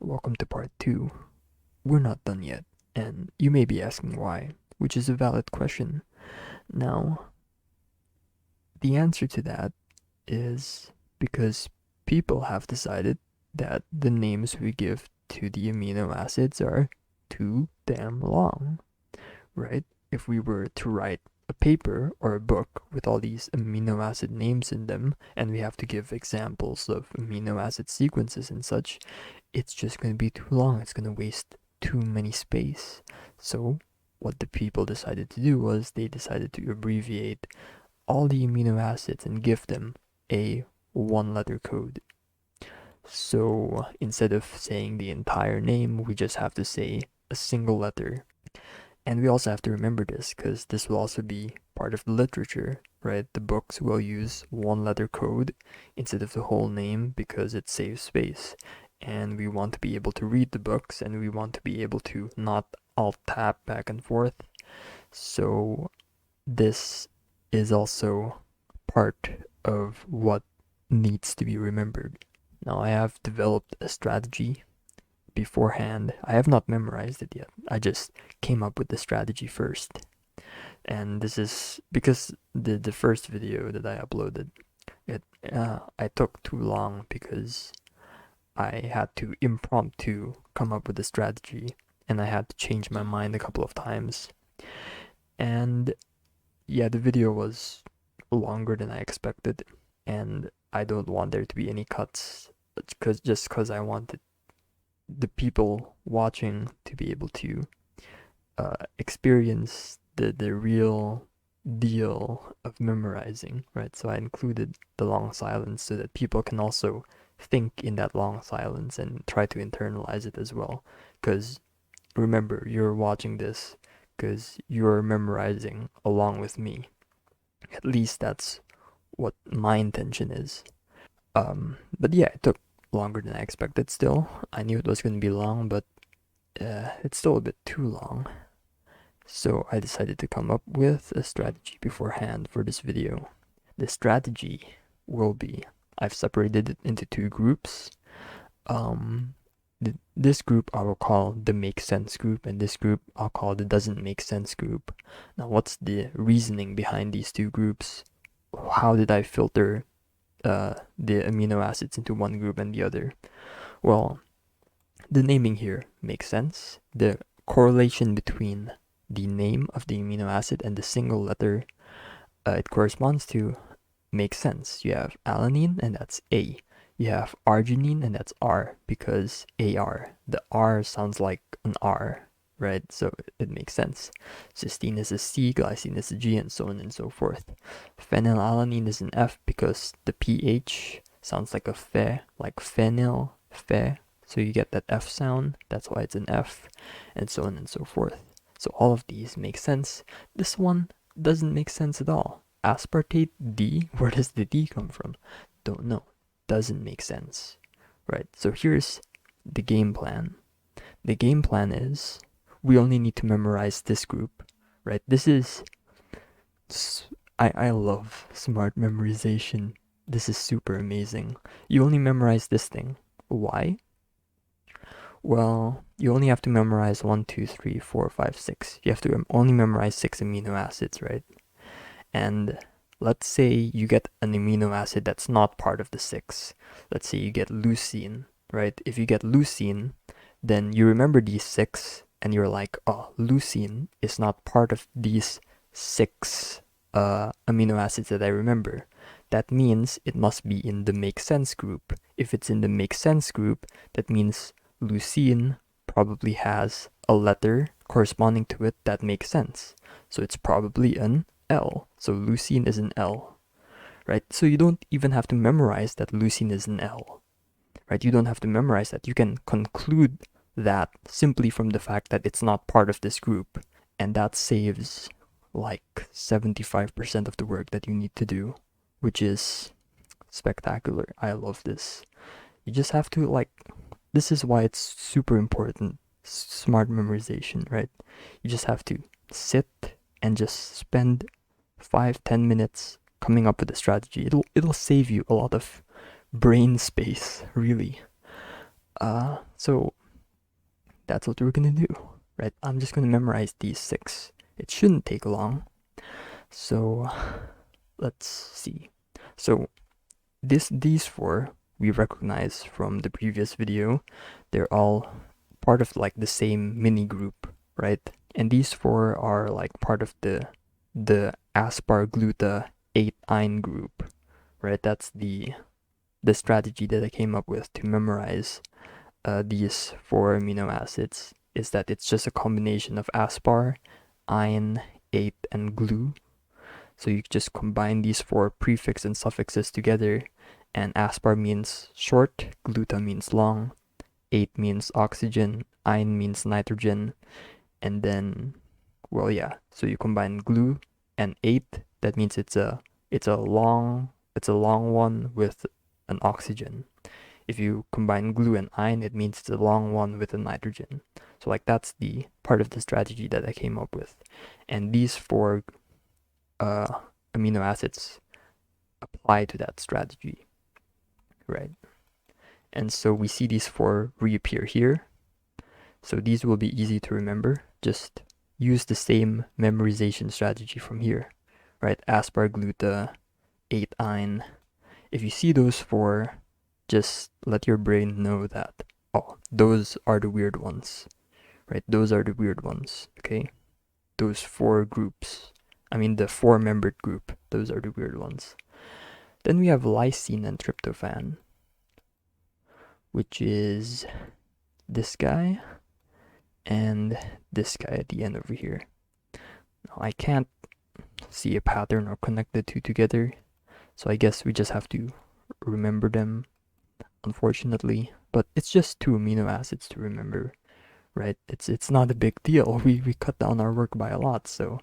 Welcome to part 2. We're not done yet, and you may be asking why, which is a valid question. Now, the answer to that is because people have decided that the names we give to the amino acids are too damn long, right? If we were to write a paper or a book with all these amino acid names in them, and we have to give examples of amino acid sequences and such, it's just going to be too long. It's going to waste too many space. So what the people decided to do was they decided to abbreviate all the amino acids and give them a one letter code. So instead of saying the entire name, we just have to say a single letter. And we also have to remember this because this will also be part of the literature, right? The books will use one letter code instead of the whole name because it saves space. And we want to be able to read the books and we want to be able to not alt tab back and forth. So this is also part of what needs to be remembered. Now I have developed a strategy beforehand. I have not memorized it yet. I just came up with the strategy first. And this is because the first video that I uploaded, I took too long because I had to impromptu come up with a strategy and I had to change my mind a couple of times. And yeah, the video was longer than I expected, and I don't want there to be any cuts because I wanted the people watching to be able to experience the real deal of memorizing, right? So I included the long silence so that people can also think in that long silence and try to internalize it as well. Because remember, you're watching this because you're memorizing along with me. At least that's what my intention is. But yeah, it took longer than I expected still. I knew it was going to be long, but it's still a bit too long. So I decided to come up with a strategy beforehand for this video. The strategy will be, I've separated it into two groups. This group I will call the make sense group, and this group I'll call the doesn't make sense group. Now, what's the reasoning behind these two groups? How did I filter the amino acids into one group and the other? Well, the naming here makes sense. The correlation between the name of the amino acid and the single letter it corresponds to makes sense. You have alanine, and that's A. You have arginine, and that's R, because AR. The R sounds like an R, right? So it makes sense. Cysteine is a C, glycine is a G, and so on and so forth. Phenylalanine is an F because the PH sounds like a fe, like phenyl, fe. So you get that F sound, that's why it's an F, and so on and so forth. So all of these make sense. This one doesn't make sense at all. Aspartate D, where does the D come from? Don't know. Doesn't make sense. Right, so here's the game plan. The game plan is we only need to memorize this group, right? This is, I love smart memorization. This is super amazing. You only memorize this thing. Why? Well, you only have to memorize 1, 2, 3, 4, 5, 6. You have to only memorize 6 amino acids, right? And let's say you get an amino acid that's not part of the 6. Let's say you get leucine, right? If you get leucine, then you remember these 6 and you're like, oh, leucine is not part of these 6 amino acids that I remember. That means it must be in the make sense group. If it's in the make sense group, that means leucine probably has a letter corresponding to it that makes sense. So it's probably an L. So leucine is an L, right? So you don't even have to memorize that leucine is an L, right? You don't have to memorize that. You can conclude that simply from the fact that it's not part of this group. And that saves like 75% of the work that you need to do, which is spectacular. I love this. You just have to this is why it's super important, smart memorization, right? You just have to sit and just spend 5-10 minutes coming up with a strategy. It'll save you a lot of brain space, really. So that's what we're gonna do, right? I'm just gonna memorize these 6. It shouldn't take long. So let's see. So these 4 we recognize from the previous video. They're all part of like the same mini group, right? And these 4 are like part of the aspargluta 8-ine group, right? That's the strategy that I came up with to memorize these 4 amino acids, is that it's just a combination of aspar, ine, 8, and glu. So you just combine these 4 prefix and suffixes together, and aspar means short, gluta means long, 8 means oxygen, ine means nitrogen, and then, well, yeah, so you combine glu and 8, that means it's a long one with an oxygen. If you combine glue and ine, it means it's a long one with a nitrogen. So like that's the part of the strategy that I came up with. And these 4 uh, amino acids apply to that strategy, right? And so we see these 4 reappear here. So these will be easy to remember. Just use the same memorization strategy from here, right? Aspargluta, 8-ine. If you see those 4, just let your brain know that, oh, those are the weird ones, right? Those are the weird ones, okay? Those 4 groups, I mean the 4-membered group, those are the weird ones. Then we have lysine and tryptophan, which is this guy and this guy at the end over here. Now, I can't see a pattern or connect the 2 together, so I guess we just have to remember them, unfortunately. But it's just 2 amino acids to remember, right? It's not a big deal. We cut down our work by a lot, so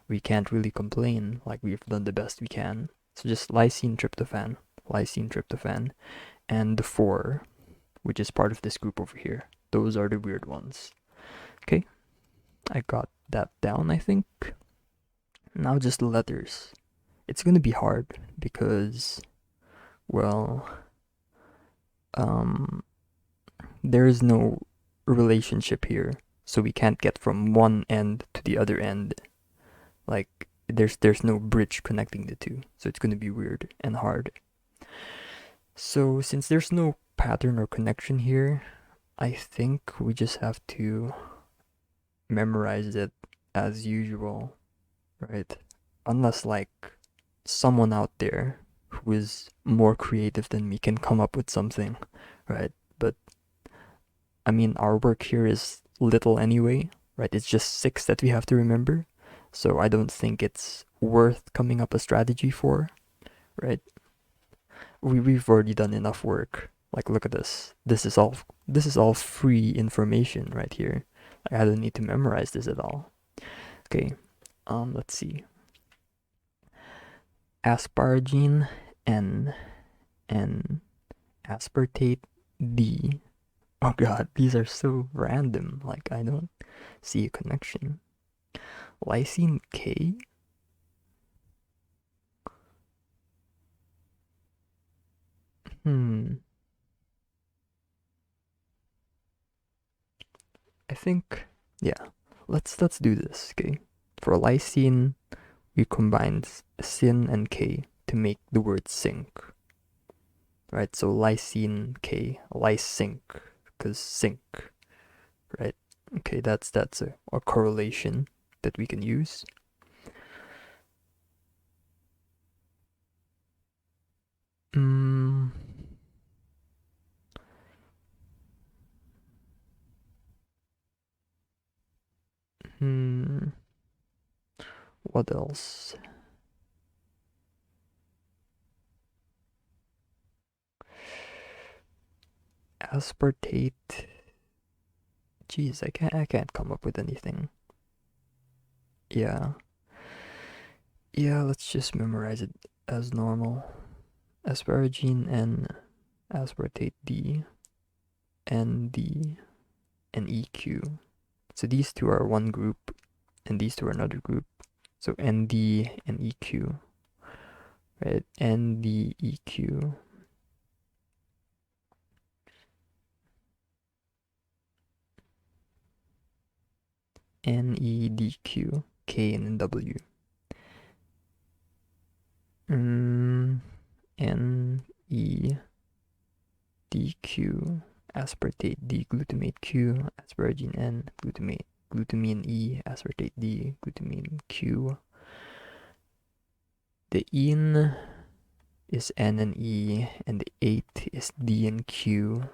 we can't really complain. Like, we've done the best we can. So just lysine, tryptophan, and the 4, which is part of this group over here. Those are the weird ones. Okay, I got that down, I think. Now just the letters. It's gonna be hard because, well, there is no relationship here, so we can't get from one end to the other end. Like, there's no bridge connecting the 2, so it's gonna be weird and hard. So since there's no pattern or connection here, I think we just have to memorize it as usual, right? Unless like someone out there who is more creative than me can come up with something, right? But I mean, our work here is little anyway, right? It's just 6 that we have to remember. So I don't think it's worth coming up a strategy for, right? We've already done enough work. Like, look at this. This is all free information right here. Like, I don't need to memorize this at all. Okay. Let's see. Asparagine N and aspartate D. Oh god, these are so random. Like, I don't see a connection. Lysine K? Hmm. I think, yeah. Let's do this, okay? For lysine, we combined syn and K to make the word sync. Right, so lysine K, lysync, because sync, right? Okay, that's a correlation that we can use. Mm, hmm, what else? Aspartate. Jeez, I can't come up with anything. Yeah. Yeah, let's just memorize it as normal. Asparagine and aspartate D and D and EQ. So these 2 are one group and these 2 are another group. So ND and EQ, right? ND, EQ. NEDQ, K and W. NEDQ, aspartate D, glutamate Q, asparagine N, glutamine E, aspartate D, glutamine Q. The ene is N and E, and the 8 is D and Q.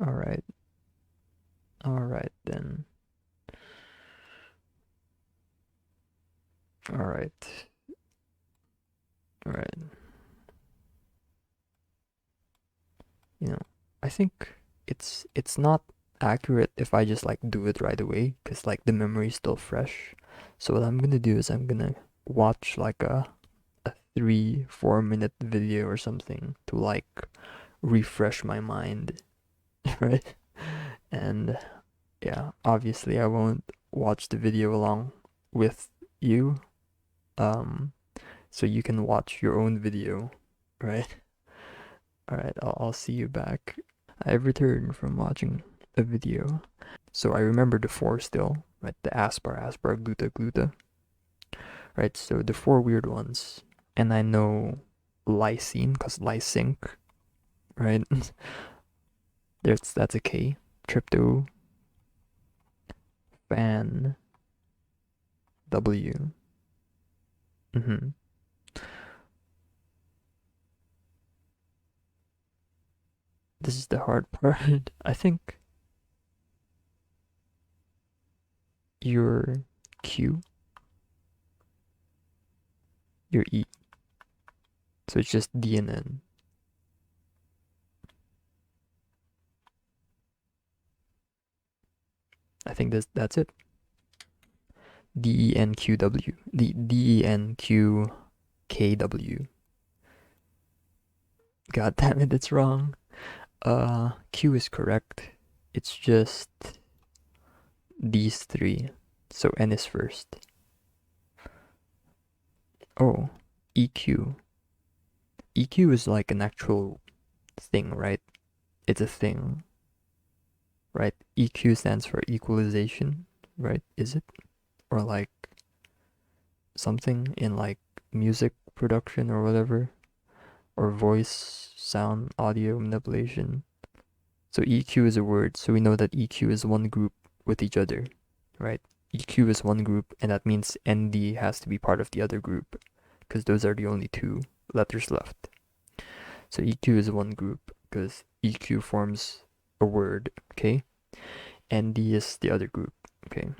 Alright. Alright then. Alright. Alright. You know, I think it's not accurate if I just like do it right away, because like the memory is still fresh. So what I'm gonna do is I'm gonna watch like a 3-4 minute video or something to like refresh my mind. Right? And yeah, obviously I won't watch the video along with you. So you can watch your own video, right? Alright, I'll see you back. I've returned from watching a video. So I remember the 4 still, right? The aspar, gluta, gluta. Right, so the 4 weird ones. And I know lysine, because lysync, right? That's a K. Trypto, fan, W. This is the hard part. I think your Q, your E. So it's just D and N. I think that's it. DENQW. DENQKW. God damn it, it's wrong. Q is correct. It's just these 3. So N is first. Oh, EQ. EQ is like an actual thing, right? It's a thing, right? EQ stands for equalization, right? Is it? Or like something in like music production or whatever, or voice, sound, audio manipulation. So EQ is a word, so we know that EQ is one group with each other, right? EQ is one group, and that means ND has to be part of the other group, because those are the only 2 letters left. So EQ is one group, because EQ forms a word, okay? ND is the other group, okay?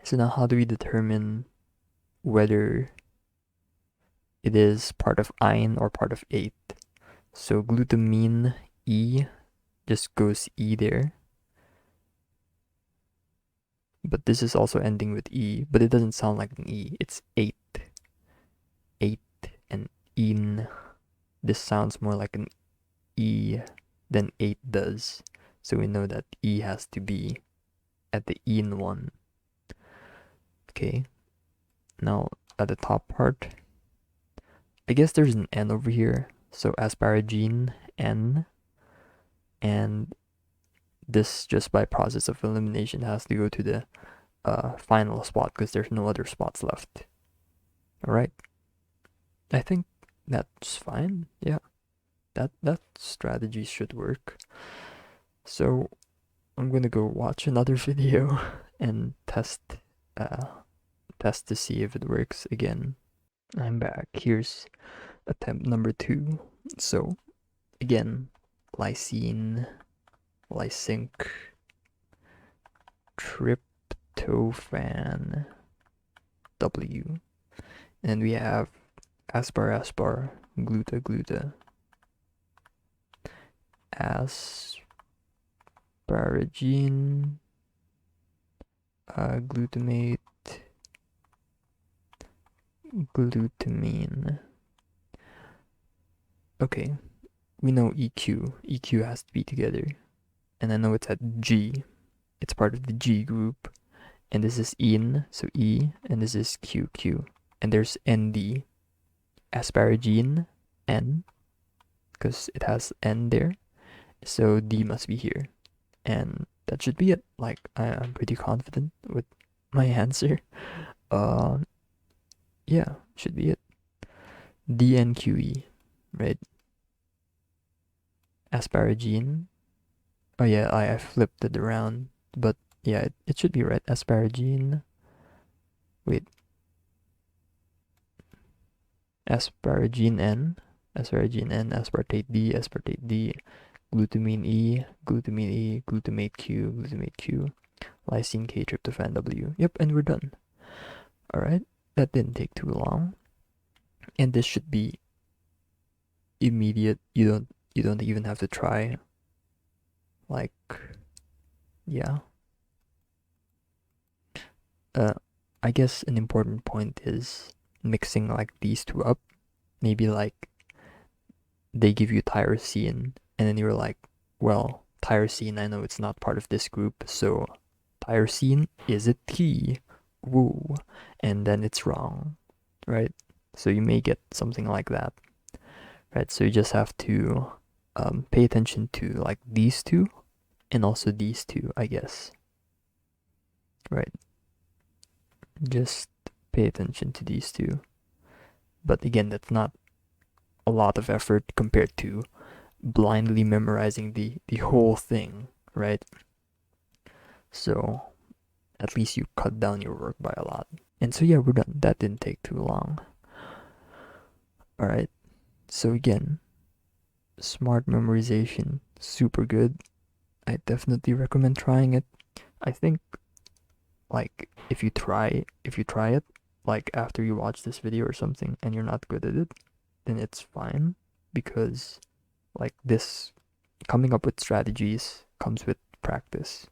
So now how do we determine whether it is part of ein or part of 8? So glutamine E just goes E there. But this is also ending with E, but it doesn't sound like an E. It's 8. 8 and in. This sounds more like an E than 8 does. So we know that E has to be at the in one. Okay. Now at the top part, I guess there's an N over here. So asparagine N, and this just by process of elimination has to go to the final spot because there's no other spots left. Alright. I think that's fine. Yeah. That strategy should work. So I'm gonna go watch another video and test to see if it works again. I'm back. Here's attempt number 2. So again, lysine, lysync, tryptophan, W. And we have aspar, gluta, gluta, asparagine, glutamate, glutamine. Okay, we know EQ. EQ has to be together. And I know it's at G. It's part of the G group. And this is in, so E, and this is QQ. And there's ND. Asparagine N, because it has N there. So D must be here. And that should be it. Like, I'm pretty confident with my answer. Uh, yeah, should be it. DNQE, right? Asparagine. Oh yeah, I flipped it around, but yeah, it should be right. Asparagine. Wait, asparagine N, asparagine N, aspartate D, glutamine E, glutamine E, glutamate Q, lysine K, tryptophan W. Yep, and we're done. All right, that didn't take too long, and this should be immediate. You don't even have to try. Like, yeah. Uh, I guess an important point is mixing like these two up. Maybe like they give you tyrosine, and then you're like, well, tyrosine, I know it's not part of this group, so tyrosine is a T. Woo. And then it's wrong, right? So you may get something like that, right? So you just have to pay attention to like these two and also these two, I guess, right? Just pay attention to these two. But again, that's not a lot of effort compared to blindly memorizing the whole thing, right? So at least you cut down your work by a lot. And so yeah, we're done. That didn't take too long. All right. So again, smart memorization, super good. I definitely recommend trying it. I think like if you try it like after you watch this video or something and you're not good at it, then it's fine because like this coming up with strategies comes with practice,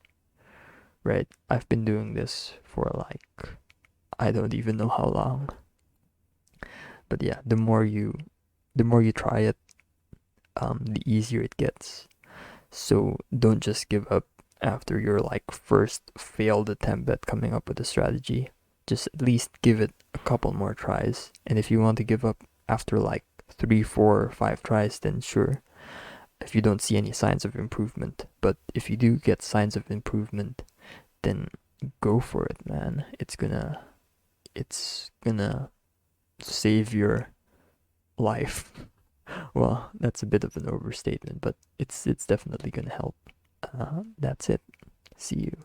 right? I've been doing this for like I don't even know how long. But yeah, the more you try it, the easier it gets. So don't just give up after your like first failed attempt at coming up with a strategy. Just at least give it a couple more tries. And if you want to give up after like 3, 4, 5 tries, then sure. If you don't see any signs of improvement, but if you do get signs of improvement, then go for it, man. It's gonna save your life. Well, that's a bit of an overstatement, but it's definitely gonna help. That's it. See you.